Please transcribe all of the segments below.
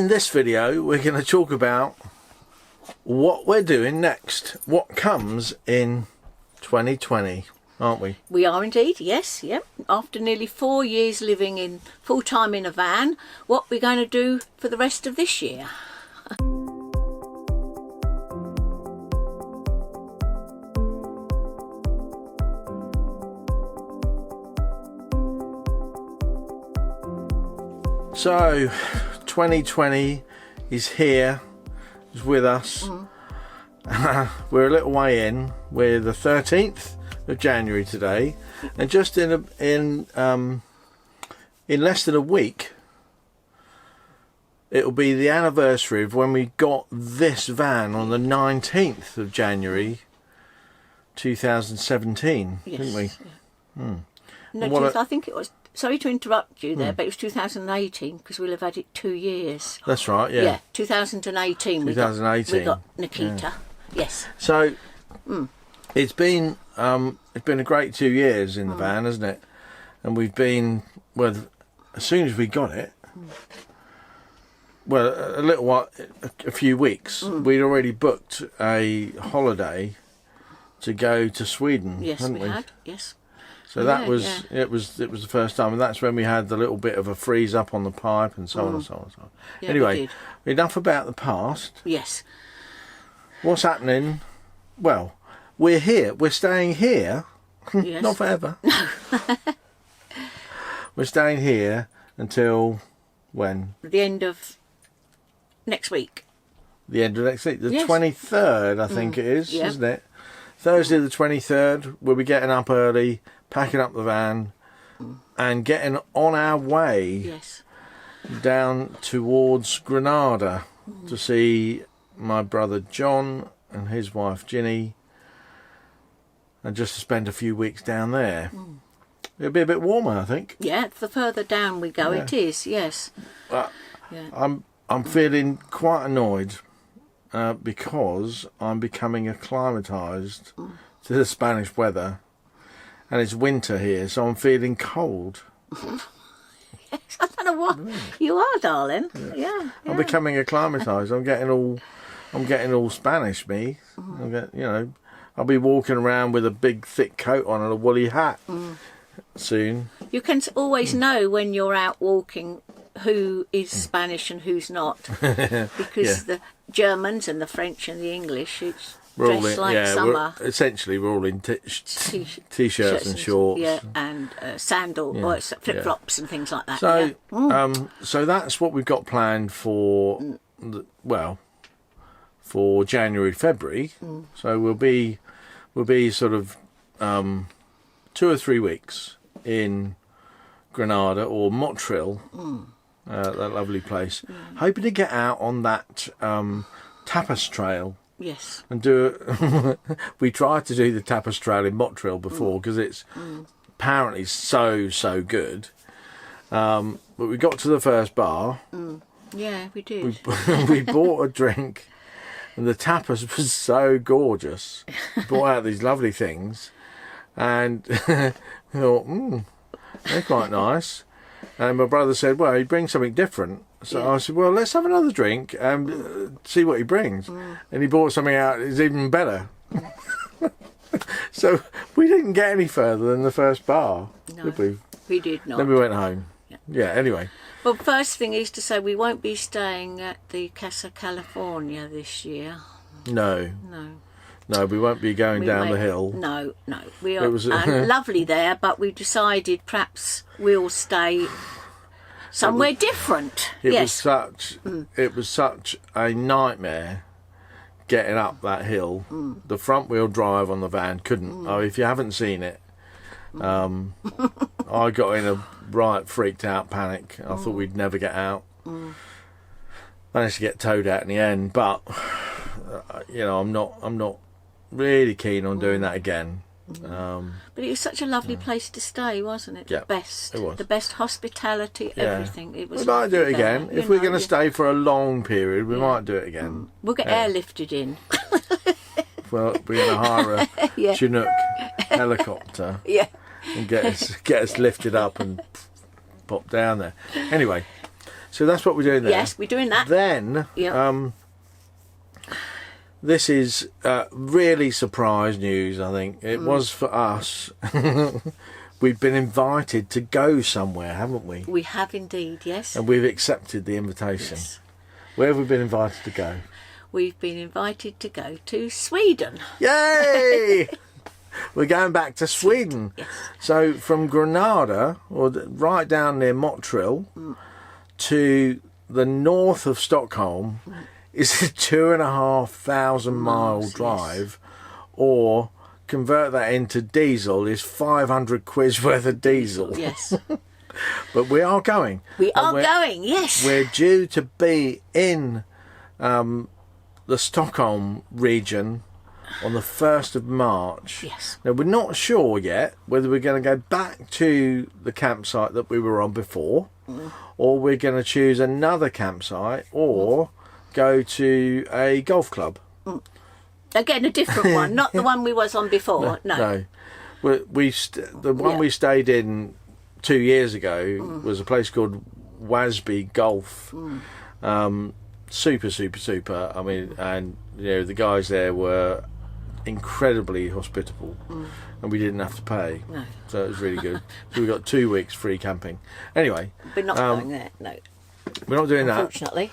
in this video, we're going to talk about what we're doing next, what comes in 2020, aren't we? We are indeed, yes, yep. After nearly 4 years living in full-time in a van, what we're going to do for the rest of this year. So, 2020 is here, is with us. We're a little way in. We're the 13th of January today, and just in less than a week, it'll be the anniversary of when we got this van on the 19th of January 2017, Yes, didn't we? Yeah. No, I think it was. Sorry to interrupt you there, but it was 2018 because we'll have had it 2 years. That's right, yeah. Yeah, 2018. 2018. We got Nikita. Yeah. Yes. So it's been a great 2 years in the van, hasn't it? And we've been, well, as soon as we got it, well, a little while, a few weeks, we'd already booked a holiday to go to Sweden. Yes, hadn't we had. Yes. So that was it was the first time, and that's when we had the little bit of a freeze up on the pipe and so on and so on and so on. Yeah, anyway, enough about the past. Yes. What's happening? Well, we're here. We're staying here. Yes. Not forever. We're staying here until when? The end of next week. The end of next week. The Yes. 23rd, I think it is, Yeah. isn't it? Thursday the 23rd, we'll be getting up early, packing up the van, and getting on our way Yes. down towards Granada to see my brother John and his wife Ginny, and just to spend a few weeks down there. It'll be a bit warmer, I think. Yeah, the further down we go, it is. Yes. But Yeah. I'm feeling quite annoyed because I'm becoming acclimatised to the Spanish weather, and it's winter here, so I'm feeling cold. I don't know what you are, darling. Yeah. I'm becoming acclimatised. I'm getting all Spanish. Me, I'll be walking around with a big thick coat on and a woolly hat soon. You can always know when you're out walking who is Spanish and who's not, because the Germans and the French and the English, it's dressed like summer. We're all in t-shirts and shorts. Yeah, and sandal or flip-flops and things like that. So, so that's what we've got planned for. For January, February. So we'll be sort of 2 or 3 weeks in Granada or Motril. That lovely place. Hoping to get out on that tapas trail. Yes. And do it. We tried to do the tapas trail in Motril before because it's apparently so good. But we got to the first bar. Yeah, we did. We bought a drink, and the tapas was so gorgeous. We brought out these lovely things, and we thought, they're quite nice. And my brother said, well, he brings something different. So I said, well, let's have another drink and see what he brings. And he brought something out that's even better. So we didn't get any further than the first bar, did we? We did not. Then we went home. Yeah, anyway. Well, first thing is to say we won't be staying at the Casa California this year. No. No, we won't be going down the hill. No. We are lovely there, but we decided perhaps we'll stay somewhere different. It was such a nightmare getting up that hill. The front wheel drive on the van couldn't. Oh, if you haven't seen it, I got in a right freaked out panic. I thought we'd never get out. Managed to get towed out in the end, but I'm not really keen on doing that again. But it was such a lovely place to stay, wasn't it? Yeah, the best. it was. The best hospitality, everything. It was. We might do it again. If we're going to stay for a long period, we might do it again. We'll get airlifted in. Well, we're going to hire a Chinook helicopter and get us lifted up and pop down there. Anyway, So that's what we're doing there. Yes, we're doing that. Then, Yep. this is really surprise news, I think. It was for us. We've been invited to go somewhere, haven't we? We have indeed, yes. And we've accepted the invitation. Yes. Where have we been invited to go? We've been invited to go to Sweden. Yay! We're going back to Sweden. Yes. So from Granada, or right down near Montreal, to the north of Stockholm is a 2,500 mile drive, or convert that into diesel is 500 quid worth of diesel. Yes. But we are going. We are going, yes. We're due to be in the Stockholm region on the 1st of March. Yes. Now, we're not sure yet whether we're going to go back to the campsite that we were on before, or we're going to choose another campsite, or go to a golf club. Again, a different one, not the one we was on before. No. The one we stayed in 2 years ago was a place called Wasby Golf. Super, super, super. I mean, and the guys there were incredibly hospitable, and we didn't have to pay. No. So it was really good. So we got 2 weeks free camping. Anyway, We're not going there, no. we're not doing that. Unfortunately.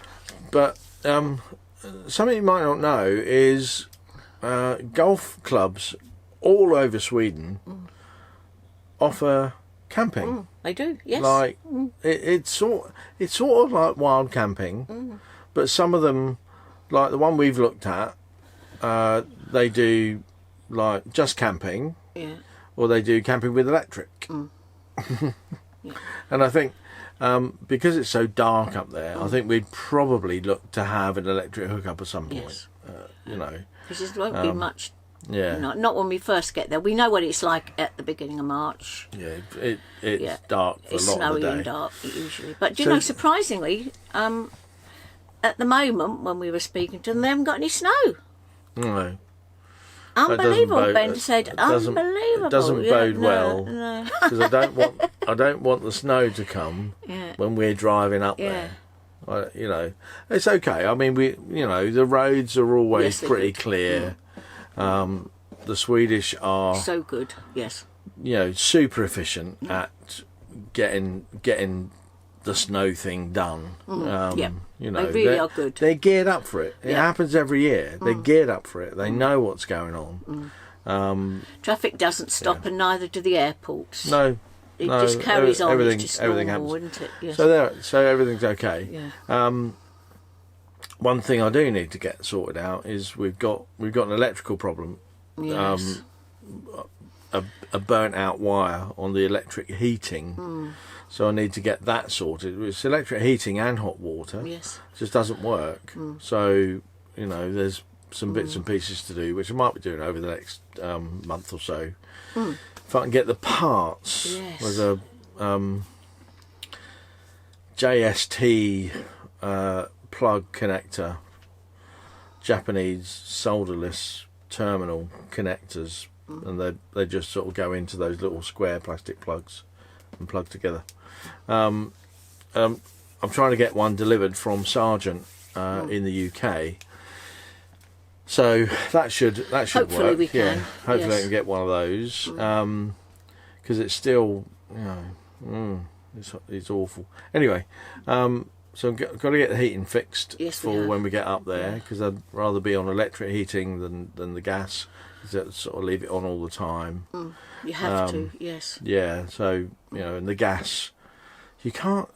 But something you might not know is golf clubs all over Sweden offer camping. They do, yes. Like it's sort of like wild camping, but some of them, like the one we've looked at, they do like just camping, or they do camping with electric. And I think because it's so dark up there, I think we'd probably look to have an electric hookup at some point. Yes. Because there won't be much. Yeah. Not when we first get there. We know what it's like at the beginning of March. Yeah, it's dark for It's a lot of snowy the day. and dark usually. But you know, surprisingly, at the moment when we were speaking to them, they haven't got any snow. No. Unbelievable, Ben said. Unbelievable. It doesn't bode well. No. Because I don't want the snow to come when we're driving up there. It's okay. I mean, the roads are always pretty clear. The Swedish are So good, yes. super efficient at getting the snow thing done. They really are good. They're geared up for it. It happens every year. They're geared up for it. They know what's going on. Traffic doesn't stop, and neither do the airports. No. It just carries on. Everything, It's just everything normal, happens. isn't it? Yes. So everything's okay. Yeah. One thing I do need to get sorted out is we've got an electrical problem. Yes. A burnt out wire on the electric heating. So I need to get that sorted. It's electric heating and hot water. Yes. It just doesn't work. So there's some bits and pieces to do, which I might be doing over the next month or so. If I can get the parts. Yes. There's a JST plug connector, Japanese solderless terminal connectors, and they just sort of go into those little square plastic plugs and plug together. I'm trying to get one delivered from Sargent in the UK, so that should Hopefully work. we can. Hopefully I Yes. can get one of those, because it's still it's awful. Anyway, so I've got to get the heating fixed for when we get up there, because I'd rather be on electric heating than the gas. Sort of leave it on all the time. You have to, yes. Yeah, so and the gas, you can't.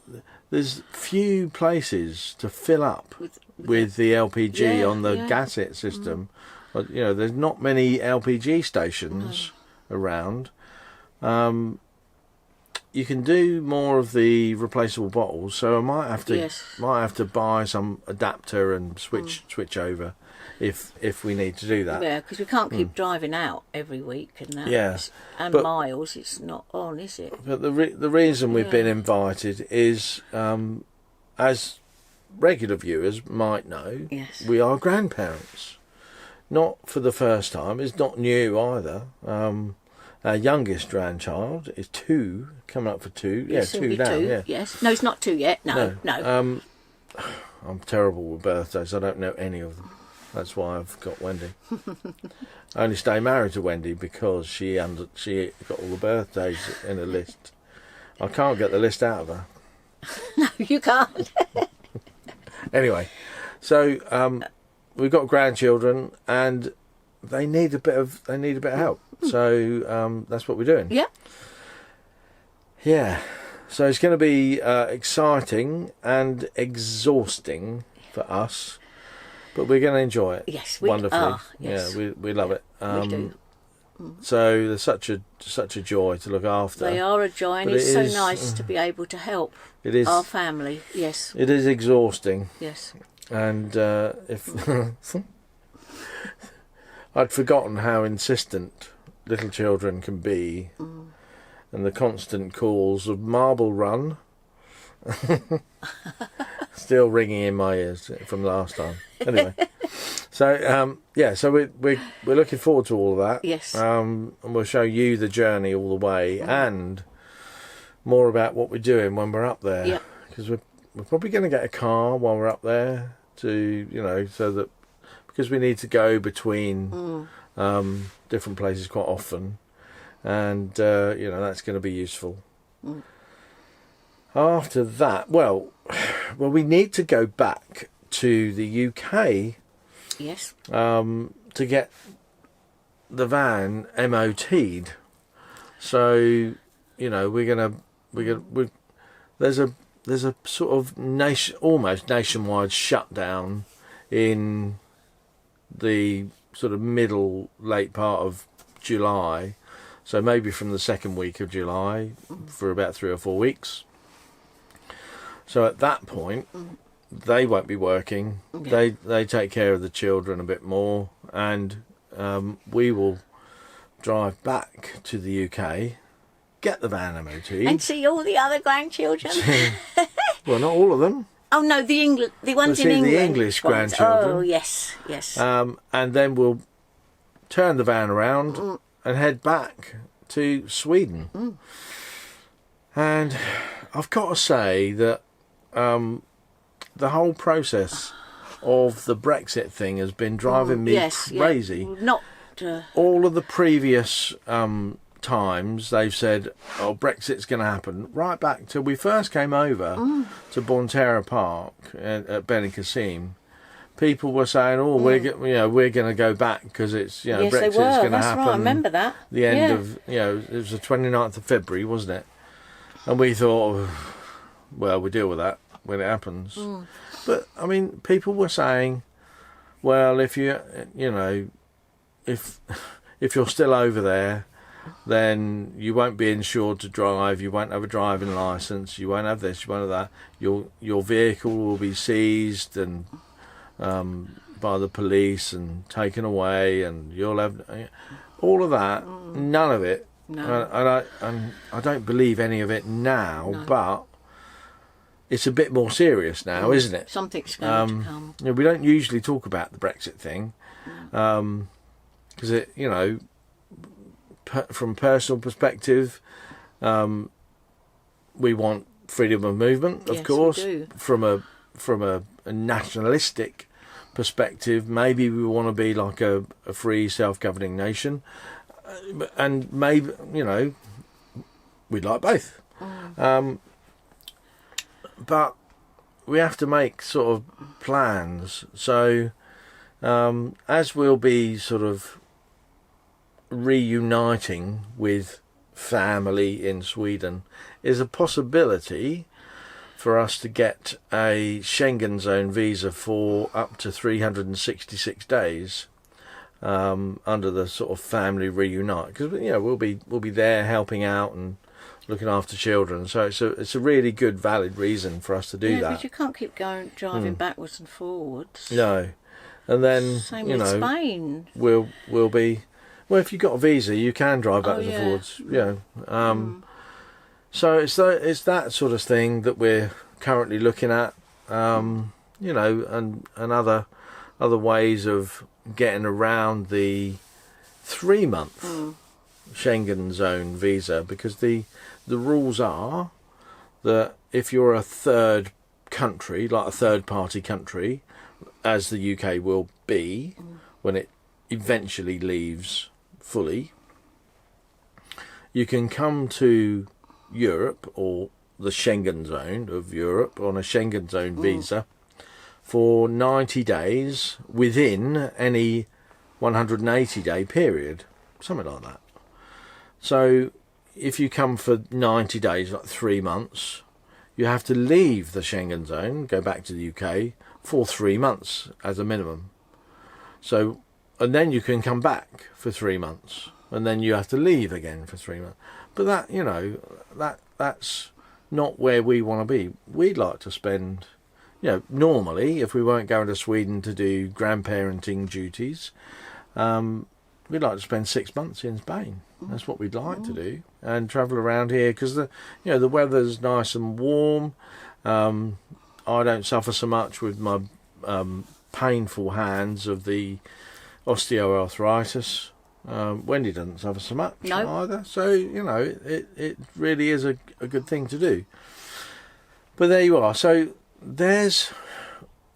There's few places to fill up with the LPG on the gas it system. But there's not many LPG stations around. You can do more of the replaceable bottles, so I might have to buy some adapter and switch over if we need to do that. Yeah, because we can't keep driving out every week and that. Yeah, and but miles, it's not on, is it? But the reason we've been invited is, as regular viewers might know, we are grandparents. Not for the first time. It's not new either. Our youngest grandchild is 2, coming up for 2. Yeah, Yes, 2 it'll be now. 2. Yeah. Yes. No, it's not 2 yet. No. I'm terrible with birthdays. I don't know any of them. That's why I've got Wendy. I only stay married to Wendy because she got all the birthdays in a list. I can't get the list out of her. No, you can't. Anyway, so we've got grandchildren and they need a bit of help. So that's what we're doing. Yeah. Yeah. So it's going to be exciting and exhausting for us, but we're going to enjoy it. Yes, we wonderfully. are. Yes. Yeah, we love it. We do. So there's such a joy to look after. They are a joy, and But it's it so is, nice to be able to help It is. our family. Yes. It is exhausting, Yes. and if I'd forgotten how insistent little children can be, and the constant calls of Marble Run still ringing in my ears from last time. Anyway, so so we're looking forward to all of that. Yes. And we'll show you the journey all the way and more about what we're doing when we're up there. Yeah. Because we're probably going to get a car while we're up there to so that because we need to go between different places quite often, and that's going to be useful. After that, well, we need to go back to the UK. Yes. To get the van MOT'd. So there's a sort of almost nationwide shutdown in the sort of late part of July. So maybe from the second week of July for about 3 or 4 weeks. So at that point, they won't be working. Yeah. They take care of the children a bit more, and we will drive back to the UK, get the van MOT, And see all the other grandchildren. well, not all of them. Oh no, the ones We'll in see England. the English ones. grandchildren. Oh yes, yes. And then we'll turn the van around and head back to Sweden. And I've got to say that the whole process of the Brexit thing has been driving me crazy. Yeah. Not all of the previous times they've said, "Oh, Brexit's going to happen." Right back to we first came over to Bonterra Park at Benicassim, people were saying, "Oh, we're going to go back because it's yes, Brexit's going to happen." Right. I remember that. The end of it was the 29th of February, wasn't it? And we thought, well, we'll deal with that when it happens. But I mean, people were saying, well, if if you're still over there, then you won't be insured to drive, you won't have a driving licence, you won't have this, you won't have that, your vehicle will be seized and by the police and taken away, and you'll have all of that. None of it. No. And I don't believe any of it now, No. but it's a bit more serious now, isn't it? Something's going to come. We don't usually talk about the Brexit thing because it, from personal perspective, we want freedom of movement, of Yes, course. we do. From a nationalistic perspective, maybe we want to be like a free, self-governing nation, and maybe we'd like both. But we have to make sort of plans. So as we'll be sort of reuniting with family in Sweden, is a possibility for us to get a Schengen zone visa for up to 366 days under the sort of family reunite, because we'll be there helping out and looking after children, so it's a really good valid reason for us to do that. But you can't keep driving backwards and forwards. No. And then Same with Spain. we'll be, well, if you've got a visa you can drive backwards and forwards. So it's that sort of thing that we're currently looking at, and other ways of getting around the 3-month Schengen zone visa, because the rules are that if you're a third country, like a third party country, as the UK will be when it eventually leaves fully, you can come to Europe or the Schengen zone of Europe on a Schengen zone visa for 90 days within any 180-day period, something like that. So if you come for 90 days, like 3 months, you have to leave the Schengen zone, go back to the UK for 3 months as a minimum. So, and then you can come back for 3 months, and then you have to leave again for 3 months. But that, you know, that's not where we want to be. We'd like to spend, you know, normally, if we weren't going to Sweden to do grandparenting duties, we'd like to spend 6 months in Spain. That's what we'd like to do, and travel around here, because the weather's nice and warm. I don't suffer so much with my painful hands of the osteoarthritis. Wendy doesn't suffer so much either, so you know it really is a good thing to do. But there you are. So there's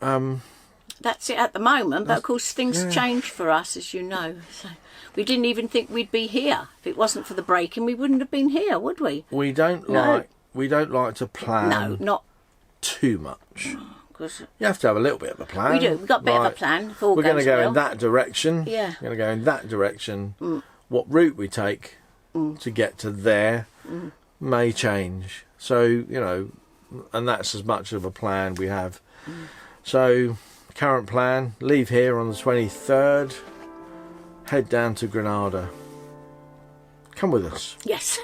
that's it at the moment, but of course things change for us, as you know. So we didn't even think we'd be here. If it wasn't for the break-in, we wouldn't have been here, would we? We don't like to plan. No, not too much. Cause you have to have a little bit of a plan. We do. We've got a bit of a plan. If all we're going to go well. in that direction. Yeah. We're going to go in that direction. What route we take to get to there may change. So, you know, and that's as much of a plan we have. So, current plan, leave here on the 23rd, head down to Granada. Come with us. Yes.